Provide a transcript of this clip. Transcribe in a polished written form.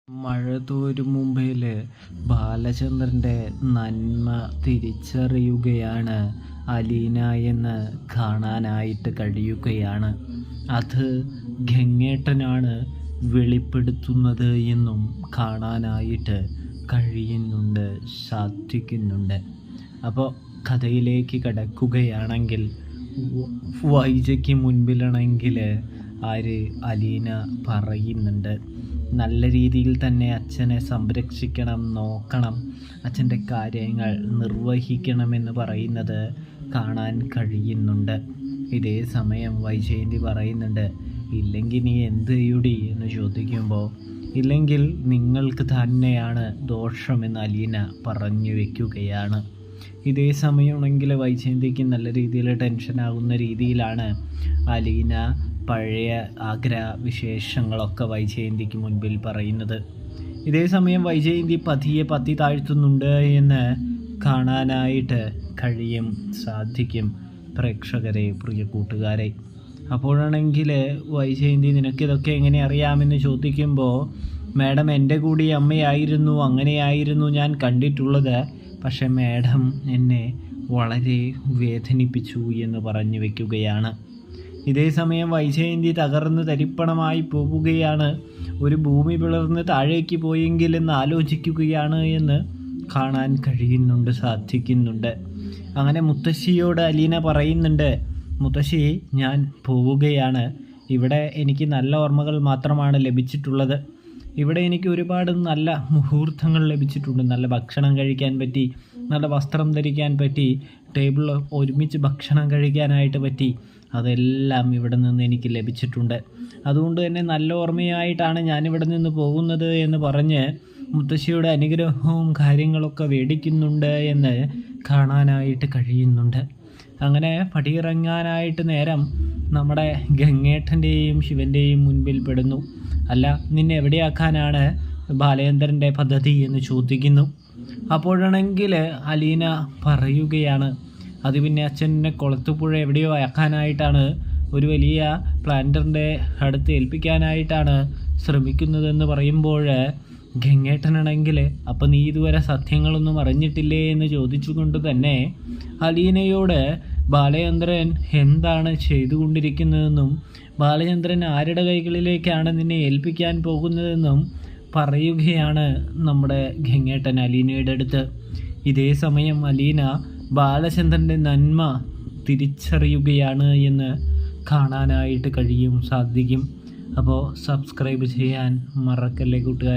മഴ തോരും മുമ്പേല് ബാലചന്ദ്രൻ്റെ നന്മ തിരിച്ചറിയുകയാണ് അലീന എന്ന് കാണാനായിട്ട് കഴിയുകയാണ്. അത് ഗംഗേട്ടനാണ് വെളിപ്പെടുത്തുന്നത് എന്നും കാണാനായിട്ട് കഴിയുന്നുണ്ട്, സാധിക്കുന്നുണ്ട്. അപ്പോൾ കഥയിലേക്ക് കടക്കുകയാണെങ്കിൽ വൈജയ്ക്ക് മുൻപിലാണെങ്കിൽ അലീന പറയുന്നുണ്ട്, നല്ല രീതിയിൽ തന്നെ അച്ഛനെ സംരക്ഷിക്കണം, നോക്കണം, അച്ഛൻ്റെ കാര്യങ്ങൾ നിർവഹിക്കണമെന്ന് പറയുന്നത് കാണാൻ കഴിയുന്നുണ്ട്. ഇതേ സമയം വൈജയന്തി പറയുന്നുണ്ട്, ഇല്ലെങ്കിൽ നീ എന്ത് ചെയ്യുടി എന്ന് ചോദിക്കുമ്പോൾ, ഇല്ലെങ്കിൽ നിങ്ങൾക്ക് തന്നെയാണ് ദോഷമെന്ന് അലീന പറഞ്ഞു വയ്ക്കുകയാണ്. ഇതേ സമയമാണെങ്കിൽ വൈജയന്തിക്ക് നല്ല രീതിയിൽ ടെൻഷനാകുന്ന രീതിയിലാണ് അലീന പഴയ ആഗ്രഹവിശേഷങ്ങളൊക്കെ വൈജയന്തിക്ക് മുൻപിൽ പറയുന്നത്. ഇതേ സമയം വൈജയന്തി പതിയെ പത്തി താഴ്ത്തുന്നുണ്ട് എന്ന് കാണാനായിട്ട് കഴിയും, സാധിക്കും പ്രേക്ഷകരെ, പ്രിയ കൂട്ടുകാരെ. അപ്പോഴാണെങ്കിൽ വൈജയന്തി നിനക്കിതൊക്കെ എങ്ങനെ അറിയാമെന്ന് ചോദിക്കുമ്പോൾ, മാഡം എൻ്റെ കൂടി അമ്മയായിരുന്നു, അങ്ങനെയായിരുന്നു ഞാൻ കണ്ടിട്ടുള്ളത്, പക്ഷേ മാഡം എന്നെ വളരെ വേദനിപ്പിച്ചു എന്ന് പറഞ്ഞു വയ്ക്കുകയാണ്. ഇതേ സമയം വൈജയന്തി തകർന്ന് തരിപ്പണമായി പോവുകയാണ്. ഒരു ഭൂമി പിളർന്ന് താഴേക്ക് പോയെങ്കിൽ എന്ന് ആലോചിക്കുകയാണ് എന്ന് കാണാൻ കഴിയുന്നുണ്ട്, സാധിക്കുന്നുണ്ട്. അങ്ങനെ മുത്തശ്ശിയോട് അലീന പറയുന്നുണ്ട്, മുത്തശ്ശി ഞാൻ പോവുകയാണ്, ഇവിടെ എനിക്ക് നല്ല ഓർമ്മകൾ മാത്രമാണ് ലഭിച്ചിട്ടുള്ളത്, ഇവിടെ എനിക്ക് ഒരുപാട് നല്ല മുഹൂർത്തങ്ങൾ ലഭിച്ചിട്ടുണ്ട്, നല്ല ഭക്ഷണം കഴിക്കാൻ പറ്റി, നല്ല വസ്ത്രം ധരിക്കാൻ പറ്റി, ടേബിളിൽ ഒരുമിച്ച് ഭക്ഷണം കഴിക്കാനായിട്ട് പറ്റി, അതെല്ലാം ഇവിടെ നിന്ന് എനിക്ക് ലഭിച്ചിട്ടുണ്ട്. അതുകൊണ്ട് തന്നെ നല്ല ഓർമ്മയായിട്ടാണ് ഞാനിവിടെ നിന്ന് പോകുന്നത് എന്ന് പറഞ്ഞ് മുത്തശ്ശിയുടെ അനുഗ്രഹവും കാര്യങ്ങളൊക്കെ മേടിക്കുന്നുണ്ട് എന്ന് കാണാനായിട്ട് കഴിയുന്നുണ്ട്. അങ്ങനെ പടിയിറങ്ങാനായിട്ട് നേരം നമ്മുടെ ഗംഗേട്ടൻ്റെയും ശിവൻ്റെയും മുൻപിൽ പെടുന്നു. അല്ല, നിന്നെ എവിടെയാക്കാനാണ് ബാലചന്ദ്രൻ്റെ പദ്ധതി എന്ന് ചോദിക്കുന്നു. അപ്പോഴാണെങ്കിൽ അലീന പറയുകയാണ്, അത് പിന്നെ അച്ഛനെ കുളത്തുപുഴ എവിടെയോ ആക്കാനായിട്ടാണ്, ഒരു വലിയ പ്ലാന്ററിൻ്റെ അടുത്ത് ഏൽപ്പിക്കാനായിട്ടാണ് ശ്രമിക്കുന്നതെന്ന് പറയുമ്പോൾ, ഗംഗേട്ടനാണെങ്കിൽ അപ്പം നീ ഇതുവരെ സത്യങ്ങളൊന്നും അറിഞ്ഞിട്ടില്ലേ എന്ന് ചോദിച്ചുകൊണ്ട് തന്നെ അലീനയോട് ബാലചന്ദ്രൻ എന്താണ് ചെയ്തുകൊണ്ടിരിക്കുന്നതെന്നും ബാലചന്ദ്രൻ ആരുടെ കൈകളിലേക്കാണ് നിന്നെ ഏൽപ്പിക്കാൻ പോകുന്നതെന്നും പറയുകയാണ് നമ്മുടെ ഗംഗേട്ടൻ അലീനയുടെ അടുത്ത്. ഇതേ സമയം അലീന ബാലചന്ദ്രൻ്റെ നന്മ തിരിച്ചറിയുകയാണ് എന്ന് കാണാനായിട്ട് കഴിയും, സാധിക്കും. അപ്പോൾ സബ്സ്ക്രൈബ് ചെയ്യാൻ മറക്കല്ലേ കൂട്ടുകാർ.